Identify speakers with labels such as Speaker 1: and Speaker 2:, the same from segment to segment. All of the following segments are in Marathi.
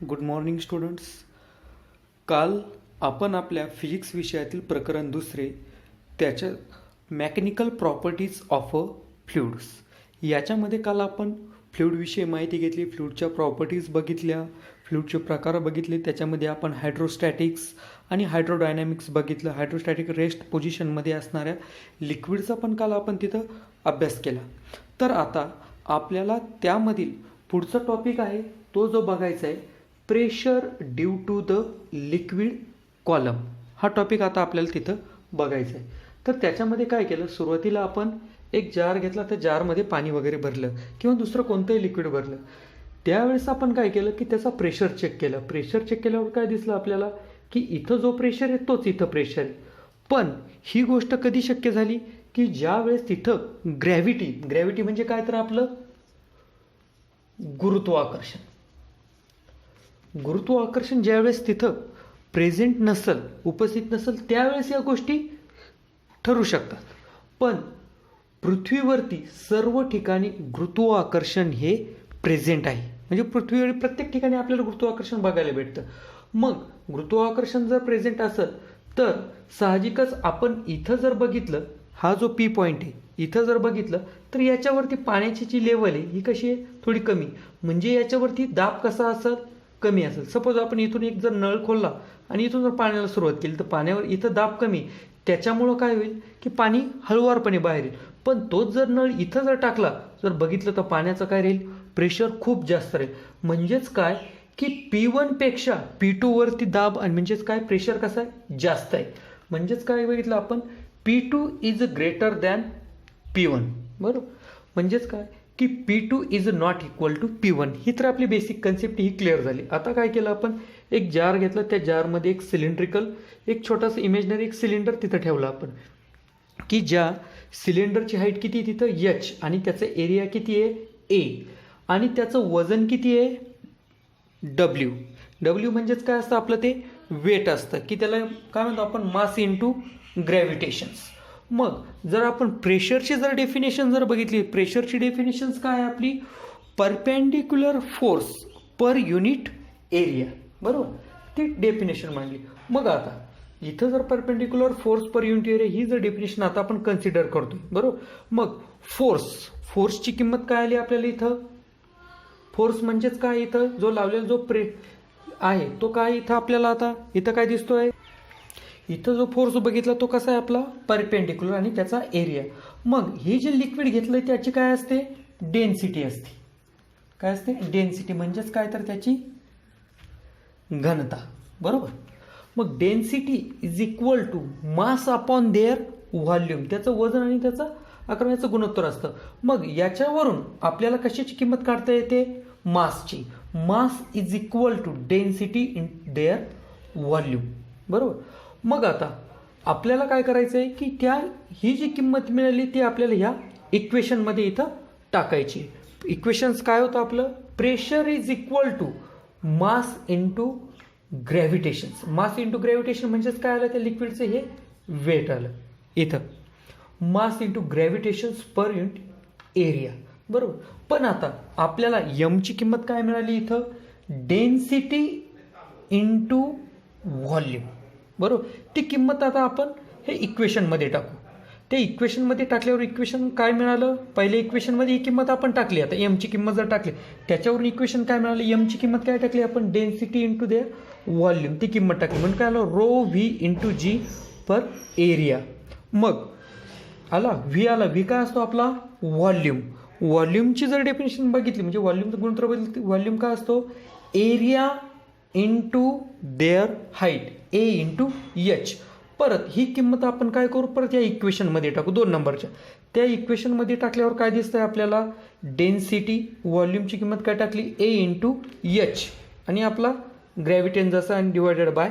Speaker 1: Good morning students. काल आपण आपल्या फिजिक्स विषयातील प्रकरण दुसरे त्याच्या mechanical properties of a fluids याच्यामध्ये काल आपण फ्लुइडविषयी माहिती घेतली, फ्लुइडच्या प्रॉपर्टीज बघितल्या, फ्लुइडचे प्रकार बघितले. त्याच्यामध्ये आपण हायड्रोस्टॅटिक्स आणि हायड्रोडायनॅमिक्स बघितलं. हायड्रोस्टॅटिक रेस्ट पोझिशनमध्ये असणाऱ्या लिक्विडचा पण काल आपण तिथं अभ्यास केला. तर आता आपल्याला त्यामधील पुढचा टॉपिक आहे तो जो बघायचा आहे, pressure due to the liquid column. हा टॉपिक आता आपल्याला तिथं बघायचा आहे. तर त्याच्यामध्ये काय केलं, सुरुवातीला आपण एक जार घेतला, त्या जारमध्ये पाणी वगैरे भरलं किंवा दुसरं कोणतंही लिक्विड भरलं. त्यावेळेस आपण काय केलं की त्याचा प्रेशर चेक केलं. प्रेशर चेक केल्यावर काय दिसलं आपल्याला की इथं जो प्रेशर आहे तोच इथं प्रेशर आहे. पण ही गोष्ट कधी शक्य झाली की ज्या वेळेस तिथं ग्रॅव्हिटी म्हणजे काय, तर आपलं गुरुत्वाकर्षण ज्यावेळेस तिथं प्रेझेंट नसल, उपस्थित नसल, त्यावेळेस या गोष्टी ठरू शकतात. पण पृथ्वीवरती सर्व ठिकाणी गुरुत्वाकर्षण हे प्रेझेंट आहे. म्हणजे पृथ्वीवर प्रत्येक ठिकाणी आपल्याला गुरुत्वाकर्षण बघायला भेटतं. मग गुरुत्वाकर्षण जर प्रेझेंट असेल तर साहजिकच आपण इथं जर बघितलं, हा जो पी पॉईंट आहे इथं जर बघितलं तर याच्यावरती पाण्याची जी लेवल आहे ही कशी आहे, थोडी कमी. म्हणजे याच्यावरती दाब कसा असेल, कमी असेल. सपोज आपण इथून एक जर नळ खोलला आणि इथून जर पाण्याला सुरुवात केली तर पाण्यावर इथं दाब कमी, त्याच्यामुळं काय होईल की पाणी हळुवारपणे बाहेर येईल. पण तोच जर नळ इथं जर टाकला, जर बघितलं तर पाण्याचं काय राहील, प्रेशर खूप जास्त राहील. म्हणजेच काय की P1 पेक्षा P2 वरती दाब आणि म्हणजेच काय प्रेशर कसं आहे, जास्त आहे. म्हणजेच काय बघितलं आपण, P2 is greater than P1. बरोबर. म्हणजेच काय की P2 is not equal to P1. ही तर आपली बेसिक कन्सेप्ट ही क्लिअर झाली. आता काय केलं आपण, एक जार घेतला, त्या जारमध्ये एक सिलेंड्रिकल, एक छोटासा इमेजनरी एक सिलेंडर तिथं ठेवला आपण, की ज्या सिलेंडरची हाईट किती आहे तिथं H आणि त्याचा एरिया किती आहे A आणि त्याचं वजन किती आहे W म्हणजेच काय असतं आपलं, ते वेट असतं, की त्याला काय म्हणतो आपण, मास इंटू ग्रॅव्हिटेशन्स. मग जर आपण प्रेशरची जर डेफिनेशन जर बघितली, प्रेशरची डेफिनेशन्स काय आहे आपली, perpendicular force per unit area. बरोबर, ती डेफिनेशन मांडली. मग आता इथं जर perpendicular force per unit area ही जर डेफिनेशन आता आपण कन्सिडर करतोय. बरोबर. मग फोर्सची किंमत काय आली आपल्याला इथं, फोर्स म्हणजेच काय, इथं जो लावलेला जो आहे तो काय, इथं आपल्याला आता इथं काय दिसतोय, इथं जो फोर्स बघितला तो कसा आहे आपला परपेंडिक्युलर आणि त्याचा एरिया. मग हे जे लिक्विड घेतलंय त्याची काय असते, डेन्सिटी असते. काय असते, डेन्सिटी. म्हणजेच काय, तर त्याची घनता. बरोबर. मग density is equal to mass upon their volume. त्याचं वजन आणि त्याचं आकारण्याचं गुणोत्तर असतं. मग याच्यावरून आपल्याला कशाची किंमत काढता येते, मासची. Mass is equal to density in their volume. बरोबर. मग आता आपल्याला काय करायचं आहे की ही जी किंमत मिळाली ती आपल्याला ह्या इक्वेशनमध्ये इथं टाकायची. इक्वेशन्स काय होतं आपलं, pressure is equal to mass into gravitations. Mass into gravitation म्हणजेच काय आलं, त्या लिक्विडचं हे वेट आलं इथं, mass into gravitations per unit area. बरोबर. पण आता आपल्याला यमची किंमत काय मिळाली इथं, डेन्सिटी इंटू व्हॉल्यूम. बरोबर. ती किंमत आता आपण हे इक्वेशनमध्ये टाकू. ते इक्वेशनमध्ये टाकल्यावर इक्वेशन काय मिळालं, पहिले इक्वेशनमध्ये ही किंमत आपण टाकली. आता एमची किंमत जर टाकली त्याच्यावरून इक्वेशन काय मिळालं, एमची किंमत काय टाकली आपण, डेन्सिटी इंटू दे व्हॉल्यूम, ती किंमत टाकली. म्हणजे काय आलं, रो व्ही इंटू जी पर एरिया. मग आला व्ही काय असतो आपला, व्हॉल्यूम. व्हॉल्यूमची जर डेफिनेशन बघितली, म्हणजे व्हॉल्यूमचं गुणोत्तर बघितलं, व्हॉल्यूम काय असतो, area into their height, A into H. परत ही किंमत आपण काय करू, परत या इक्वेशनमध्ये टाकू, 2 नंबरच्या. त्या इक्वेशनमध्ये टाकल्यावर काय दिसतंय आपल्याला, डेन्सिटी, व्हॉल्यूमची किंमत काय टाकली, ए इंटू एच आणि आपला ग्रॅव्हिटेन जसा आणि डिवायडेड बाय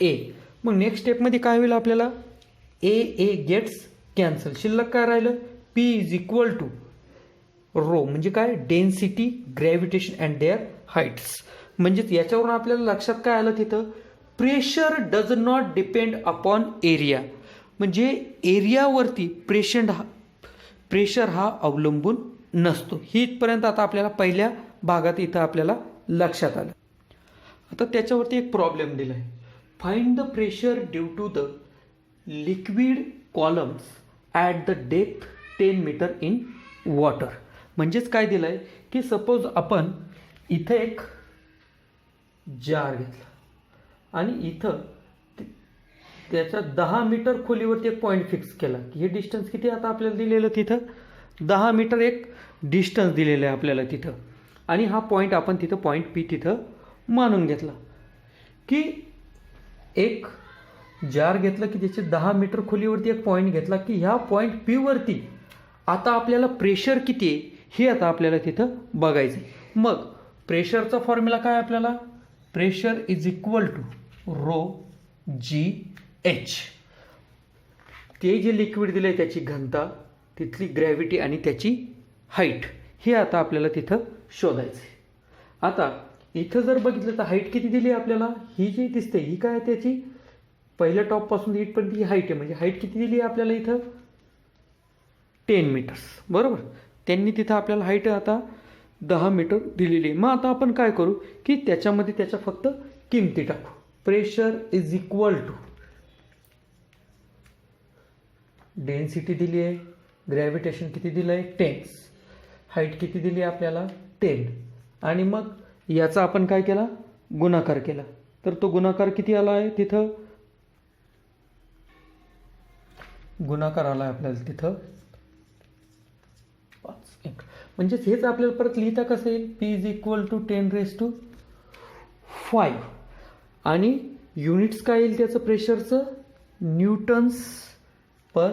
Speaker 1: ए. मग नेक्स्ट स्टेपमध्ये काय होईल आपल्याला, ए गेट्स कॅन्सल, शिल्लक काय राहिलं, P is equal to rho म्हणजे काय, density, gravitation and their heights. म्हणजेच याच्यावरून आपल्याला लक्षात काय आलं तिथं, pressure does not depend upon area. म्हणजे एरियावरती प्रेशर हा अवलंबून नसतो. ही इथपर्यंत आता आपल्याला पहिल्या भागात इथं आपल्याला लक्षात आलं. आता त्याच्यावरती एक प्रॉब्लेम दिला आहे. Find the pressure due to the liquid columns at the depth 10 metre in water. म्हणजेच काय दिलं आहे की सपोज आपण इथं एक जार घेतला आणि इथं त्याच्या 10 मीटर खोलीवरती एक पॉईंट फिक्स केला की हे डिस्टन्स किती आता आपल्याला दिलेलं तिथं 10 मीटर एक डिस्टन्स दिलेलं आहे आपल्याला तिथं. आणि हा पॉईंट आपण तिथं पॉईंट पी तिथं मानून घेतला की एक जार घेतलं की त्याचे 10 मीटर खोलीवरती एक पॉईंट घेतला की ह्या पॉईंट पी वरती आता आपल्याला प्रेशर किती आहे हे आता आपल्याला तिथं बघायचं आहे. मग प्रेशरचा फॉर्म्युला काय आपल्याला, pressure is equal to rho G H. ते जे लिक्विड दिलं आहे त्याची घनता, तिथली ग्रॅव्हिटी आणि त्याची हाईट हे आता आपल्याला तिथं शोधायचं आहे. आता इथं जर बघितलं तर हाईट किती दिली आहे आपल्याला, ही जी दिसते ही काय आहे त्याची पहिल्या टॉपपासून इथपर्यंत ही हाईट आहे. म्हणजे हाईट किती दिली आहे आपल्याला इथं 10 मीटर्स. बरोबर, त्यांनी तिथं आपल्याला हाईट आता 10 मीटर दिलेली आहे. मग आता आपण काय करू की त्याच्यामध्ये त्याच्या फक्त किमती टाकू. Pressure is equal to density दिली आहे, ग्रॅव्हिटेशन किती दिलं आहे 10, हाईट किती दिली आहे आपल्याला 10, आणि मग याचा आपण काय केला गुणाकार केला. तर तो गुणाकार किती आला आहे तिथं, गुणाकार आला आहे आपल्याला तिथं 5. म्हणजेच हेच आपल्याला परत लिहिता कसं येईल, पी इज इक्वल टू 10⁵ आणि युनिट्स काय येईल त्याचं प्रेशरचं, न्यूटन्स पर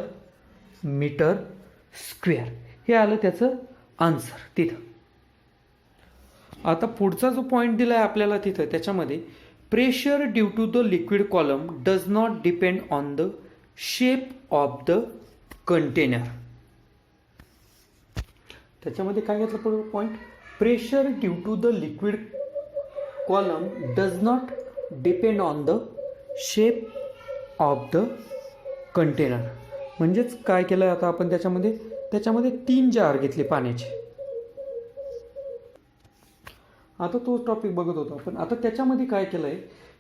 Speaker 1: मीटर स्क्वेअर. हे आलं त्याचं आन्सर तिथं. आता पुढचा जो पॉईंट दिला आहे आपल्याला तिथं त्याच्यामध्ये pressure due to the liquid column does not depend on the shape of the container. त्याच्यामध्ये काय घेतलं point, pressure due to the liquid column does not depend on the shape of the container. म्हणजेच काय केलं आता आपण त्याच्यामध्ये 3 जार घेतले पाण्याचे. आता तो टॉपिक बघत होतो आपण. आता त्याच्यामध्ये काय केलं आहे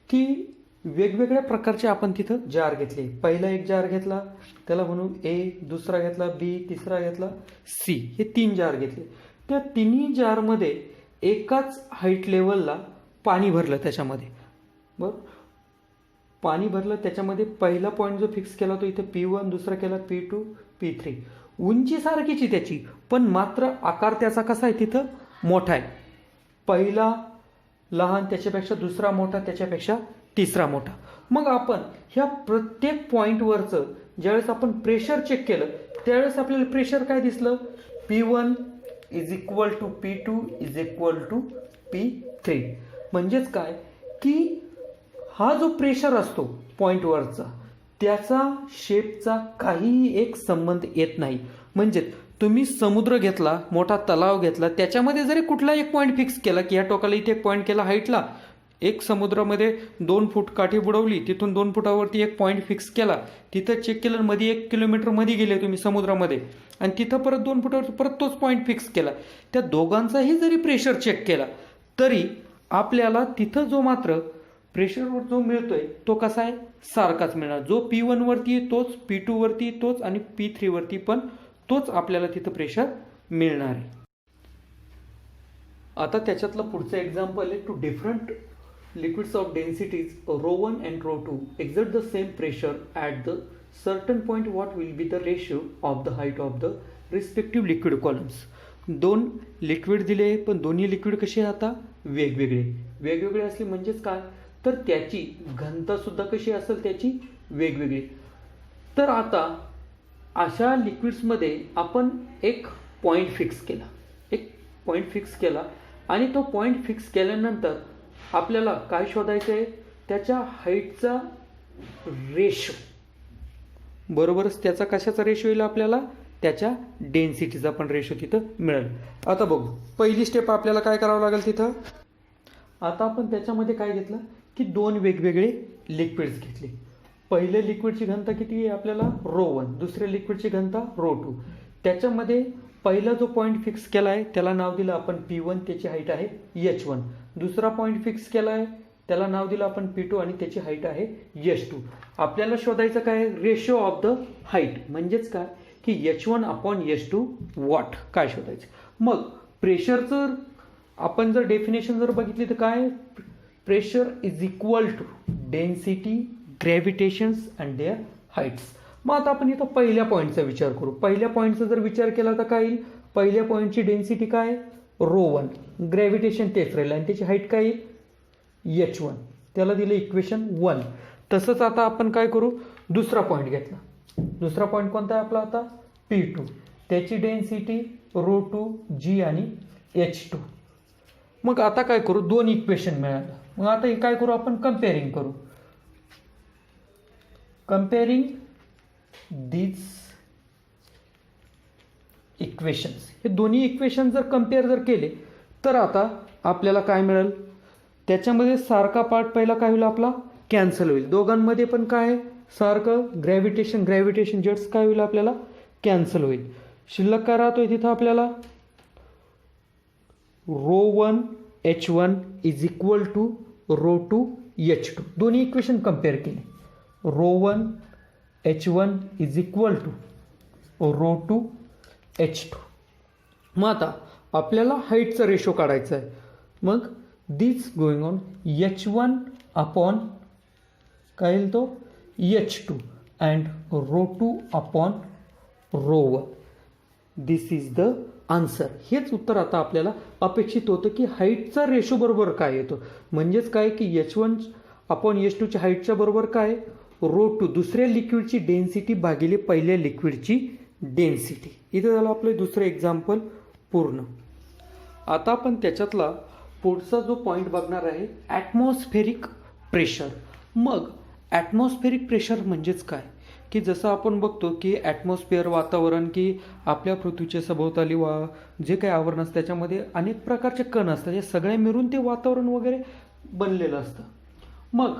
Speaker 1: की वेगवेगळ्या प्रकारचे आपण तिथं जार घेतले. पहिला एक जार घेतला त्याला म्हणून ए, दुसरा घेतला बी, तिसरा घेतला सी, हे 3 जार घेतले. त्या तिन्ही जारमध्ये एकाच हाईट लेवलला पाणी भरलं त्याच्यामध्ये. बरं, पाणी भरलं त्याच्यामध्ये पहिला पॉईंट जो फिक्स केला तो इथं P1, दुसरा केला P2, P3. उंची सारखीची त्याची, पण मात्र आकार त्याचा कसा आहे तिथं मोठा आहे. पहिला लहान, त्याच्यापेक्षा दुसरा मोठा, त्याच्यापेक्षा तिसरा मोठा. मग आपण ह्या प्रत्येक पॉईंटवरचं ज्यावेळेस आपण प्रेशर चेक केलं त्यावेळेस आपल्याला प्रेशर काय दिसलं, P1 is equal to P2 is equal to P3. म्हणजेच काय की हा जो प्रेशर असतो पॉईंटवरचा त्याचा शेपचा काहीही एक संबंध येत नाही. म्हणजे तुम्ही समुद्र घेतला, मोठा तलाव घेतला, त्याच्यामध्ये जरी कुठला एक पॉईंट फिक्स केला की या टोकाला इथे एक पॉईंट केला हाईटला, एक समुद्रामध्ये 2 फूट काठी बुडवली, तिथून 2 फुटावरती एक पॉईंट फिक्स केला, तिथं चेक केलं, मध्ये 1 किलोमीटर मध्ये गेले तुम्ही समुद्रामध्ये आणि तिथं परत 2 फुटावर परत तोच पॉईंट फिक्स केला, त्या दोघांचाही जरी प्रेशर चेक केला तरी आपल्याला तिथं जो मात्र प्रेशरवर जो मिळतोय तो कसा आहे सारखाच मिळणार. जो P1 वरती तोच, P2 वरती तोच आणि P3 वरती पण तोच आपल्याला तिथं प्रेशर मिळणार आहे. आता त्याच्यातलं पुढचं एक्झाम्पल आहे, two different liquids of densities ρ1 and ρ2 exert the same pressure at the certain point, what will be the ratio of the height of the respective liquid columns. 2 liquid दिले पण दोन्ही लिक्विड कसे आता वेगवेगळे असले म्हणजेच काय तर त्याची घनता सुद्धा कशी असेल त्याची वेगवेगळी. तर आता अशा लिक्विड्समध्ये आपण एक पॉईंट फिक्स केला आणि तो पॉईंट फिक्स केल्यानंतर आपल्याला काय शोधायचं आहे, त्याच्या हाईटचा रेशो, बरोबरच त्याचा कशाचा रेशो येईल आपल्याला, त्याच्या डेन्सिटीचा पण रेशो तिथं मिळेल. आता बघू, पहिली स्टेप आपल्याला काय करावं लागेल तिथं. आता आपण त्याच्यामध्ये काय घेतलं की 2 वेगवेगळे लिक्विड्स घेतले. पहिले लिक्विडची घनता किती आहे आपल्याला ρ1, दुसऱ्या लिक्विडची घनता ρ2. त्याच्यामध्ये पहिला जो पॉईंट फिक्स केला आहे त्याला नाव दिलं आपण P1, त्याची हाईट आहे H1. दुसरा पॉईंट फिक्स केला आहे त्याला नाव दिलं आपण P2 आणि त्याची हाईट आहे H2. आपल्याला शोधायचं काय रेशो ऑफ द हाईट, म्हणजेच काय की H1 अपॉन H2 वॉट, काय शोधायचं. मग प्रेशरचं आपण जर डेफिनेशन जर बघितली तर काय, pressure is equal to density, gravitations and their heights. मग आता आपण इथं पहिल्या पॉईंटचा विचार करू. पहिल्या पॉईंटचा जर विचार केला तर काय येईल, पहिल्या पॉईंटची डेन्सिटी काय ρ1, ग्रॅव्हिटेशन तेच राहील आणि त्याची हाईट काय येईल H1, त्याला दिलं इक्वेशन 1. तसंच आता आपण काय करू, दुसरा पॉईंट घेतला. दुसरा पॉईंट कोणता आहे आपला आता P2, त्याची डेन्सिटी ρ2 G आणि H2. मग आता काय करू, दोन इक्वेशन मिळालं. मग आता हे काय करू आपण, कम्पेअरिंग करू. कम्पेअरिंग these इक्वेशन्स, हे दोन्ही इक्वेशन जर कम्पेअर जर केले तर आता आपल्याला काय मिळेल, त्याच्यामध्ये सारखा पार्ट पहिला काय होईल आपला कॅन्सल होईल. दोघांमध्ये पण काय सारखं ग्रॅव्हिटेशन जेट्स काय होईल आपल्याला कॅन्सल होईल. शिल्लक काय राहतोय तिथं आपल्याला ρ1 H1 is equal to ρ2 H2. दोन्ही इक्वेशन कम्पेअर केले, ρ1 H1 is equal to ρ2 H2. मग आता आपल्याला हाईटचा रेशो काढायचा आहे. मग दिस गोइंग ऑन H1 अपॉन काय येईल तो H2 and ρ2 upon ρ1. This is the answer. हेच उत्तर आता आपल्याला अपेक्षित होतं की हाईटचा रेशो बरोबर काय येतो. म्हणजेच काय की H1 अपॉन H2च्या हाईटच्या बरोबर काय ρ2 दुसऱ्या लिक्विडची डेन्सिटी भागिले पहिल्या लिक्विडची डेन्सिटी. इथं झालं आपलं दुसरं एक्झाम्पल पूर्ण. आता आपण त्याच्यातला पुढचा जो पॉईंट बघणार आहे ॲटमॉस्फेरिक प्रेशर. मग ॲटमॉस्फेरिक प्रेशर म्हणजेच काय की जसं आपण बघतो की ॲटमॉस्फिअर वातावरण की आपल्या पृथ्वीच्या सभोवताली जे काही आवरण असतं त्याच्यामध्ये अनेक प्रकारचे कण असतात, हे सगळे मिळून ते वातावरण वगैरे बनलेलं असतं. मग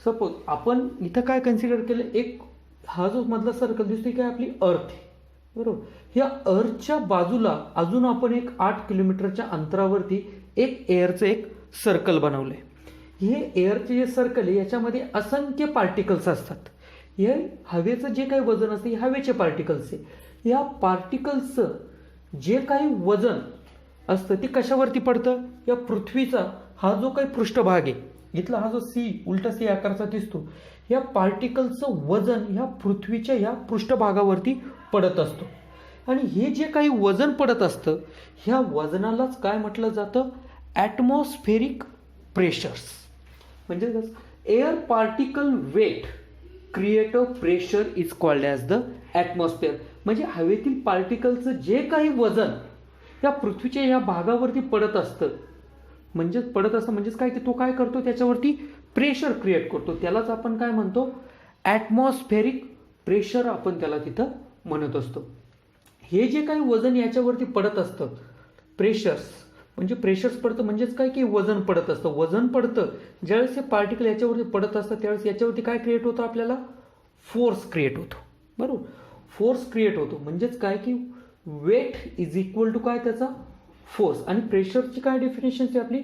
Speaker 1: सपोज आपण इथं काय कन्सिडर केलं, एक हा जो मधला सर्कल दिसतोय काय आपली अर्थ आहे बरोबर. ह्या अर्थच्या बाजूला अजून आपण एक 8 किलोमीटरच्या अंतरावरती एक एअरचं एक सर्कल बनवलंय. हे एअरचे जे सर्कल आहे याच्यामध्ये असंख्य पार्टिकल्स असतात. हे हवेचं जे काही वजन असतं हे हवेचे पार्टिकल्स आहे. या पार्टिकल्सचं जे काही वजन असतं ते कशावरती पडतं, या पृथ्वीचा हा जो काही पृष्ठभाग आहे इथला हा जो उलटा सी आकाराचा दिसतो, या पार्टिकलचं वजन ह्या पृथ्वीच्या या पृष्ठभागावरती पडत असतो. आणि हे जे काही वजन पडत असतं ह्या वजनालाच काय म्हटलं जातं ॲटमॉस्फेरिक प्रेशर्स. म्हणजे air particle weight create a pressure is called as the atmosphere. म्हणजे हवेतील पार्टिकलचं जे काही वजन या पृथ्वीच्या या भागावरती पडत असतं म्हणजेच काय की तो काय करतो त्याच्यावरती प्रेशर क्रिएट करतो. त्यालाच आपण काय म्हणतो ॲटमॉस्फेरिक प्रेशर आपण त्याला तिथं म्हणत असतो. हे जे काही वजन याच्यावरती पडत असतं प्रेशर्स पडतं म्हणजेच काय की वजन पडत असतं. वजन पडतं ज्यावेळेस हे पार्टिकल याच्यावरती पडत असतं त्यावेळेस याच्यावरती काय क्रिएट होतं आपल्याला फोर्स क्रिएट होतो बरोबर. फोर्स क्रिएट होतो म्हणजेच काय की वेट इज इक्वल टू काय त्याचा फोर्स. आणि प्रेशरची काय डेफिनेशन आहे आपली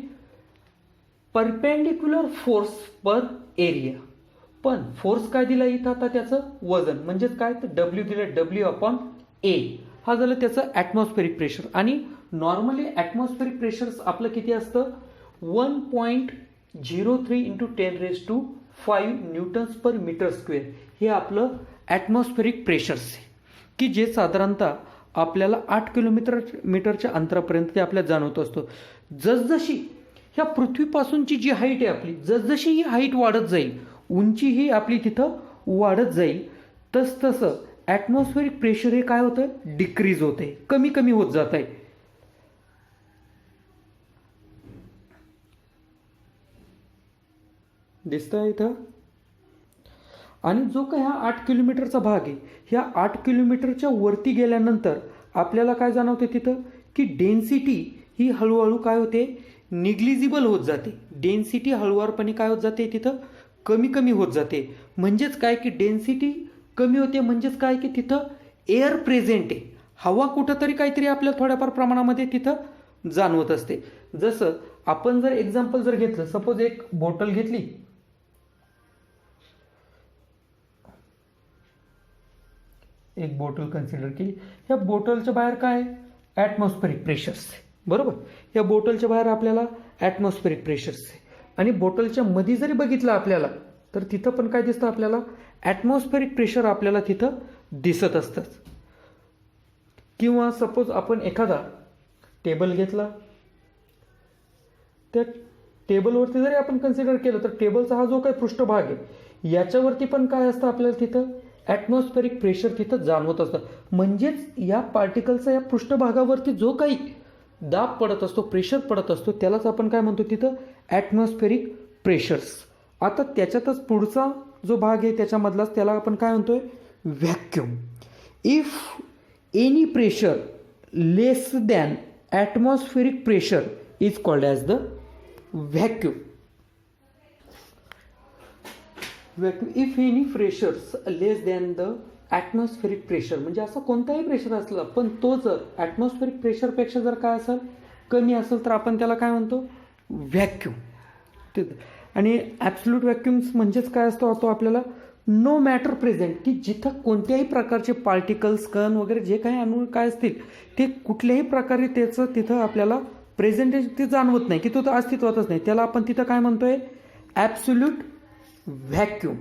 Speaker 1: परपेंडिक्युलर फोर्स पर एरिया. पण फोर्स काय दिला इथं आता त्याचं वजन म्हणजेच काय तर W दिलं W अपॉन A. हा झालं त्याचं ॲटमॉस्फेरिक प्रेशर. आणि नॉर्मली ॲटमॉस्फेरिक प्रेशर आपलं किती असतं 1.03 × 10⁵ न्यूटन्स पर मीटर स्क्वेअर. हे आपलं ॲटमॉस्फेरिक प्रेशर्स आहे की जे साधारणतः आपल्याला 8 किलोमीटरच्या अंतरापर्यंत ते आपल्याला जाणवत असतो. जसजशी ह्या पृथ्वीपासूनची जी हाईट आहे आपली जसजशी ही हाईट वाढत जाईल उंची ही आपली तिथं वाढत जाईल तसं ॲटमॉस्फेरिक प्रेशर हे काय होतं डिक्रीज होते, कमी कमी होत जात आहे. दिसतंय इथं. आणि जो काही हा 8 किलोमीटरचा भाग आहे ह्या 8 किलोमीटरच्या वरती गेल्यानंतर आपल्याला काय जाणवते तिथं की डेन्सिटी ही हळूहळू काय होते निग्लिजिबल होत जाते. डेन्सिटी हळूवारपणे काय होत जाते तिथं कमी कमी होत जाते. म्हणजेच काय की डेन्सिटी कमी होते म्हणजेच काय की तिथं एअर प्रेझेंट आहे, हवा कुठंतरी काहीतरी आपल्याला थोड्याफार प्रमाणामध्ये तिथं जाणवत असते. जसं आपण जर एक्झाम्पल जर घेतलं, सपोज एक बॉटल घेतली, एक बॉटल कन्सिडर केली, ह्या बॉटलच्या बाहेर काय आहे? ॲटमॉस्फेरिक प्रेशर्स, बरोबर. या बॉटलच्या बाहेर आपल्याला ॲटमॉस्फेरिक प्रेशर्स आहे. आणि बॉटलच्या मध्ये जरी बघितलं आपल्याला तर तिथं पण काय दिसतं आपल्याला? ॲटमॉस्फेरिक प्रेशर आपल्याला तिथं दिसत असतं. किंवा सपोज आपण एखादा टेबल घेतला, त्या टेबलवरती जरी आपण कन्सिडर केलं तर टेबलचा हा जो काही पृष्ठभाग आहे याच्यावरती पण काय असतं आपल्याला तिथं? ॲटमॉस्फेरिक प्रेशर तिथं जाणवत असतं. म्हणजेच या पार्टिकलचा या पृष्ठभागावरती जो काही दाब पडत असतो, प्रेशर पडत असतो, त्यालाच आपण काय म्हणतो तिथं? Atmospheric pressures. आता त्याच्यातच पुढचा जो भाग आहे त्याच्यामधलाच त्याला आपण काय म्हणतोय? Vacuum. If any pressure less than atmospheric pressure is called as the vacuum. If any pressures less than the atmospheric pressure, म्हणजे असं कोणताही प्रेशर असला पण तो जर ॲटमॉस्फेरिक प्रेशरपेक्षा जर काय असेल? कमी असेल तर आपण त्याला काय म्हणतो? व्हॅक्यूम. आणि ॲब्सोल्यूट व्हॅक्यूम्स म्हणजेच काय असतो? तो आपल्याला नो मॅटर प्रेझेंट, की जिथं कोणत्याही प्रकारचे पार्टिकल्स, कण वगैरे जे काही अणू काय असतील ते कुठल्याही प्रकारे त्याचं तिथं आपल्याला प्रेझेंटेज ते जाणवत नाही, की तो तर अस्तित्वातच नाही, त्याला आपण तिथं काय म्हणतोय? Absolute vacuum.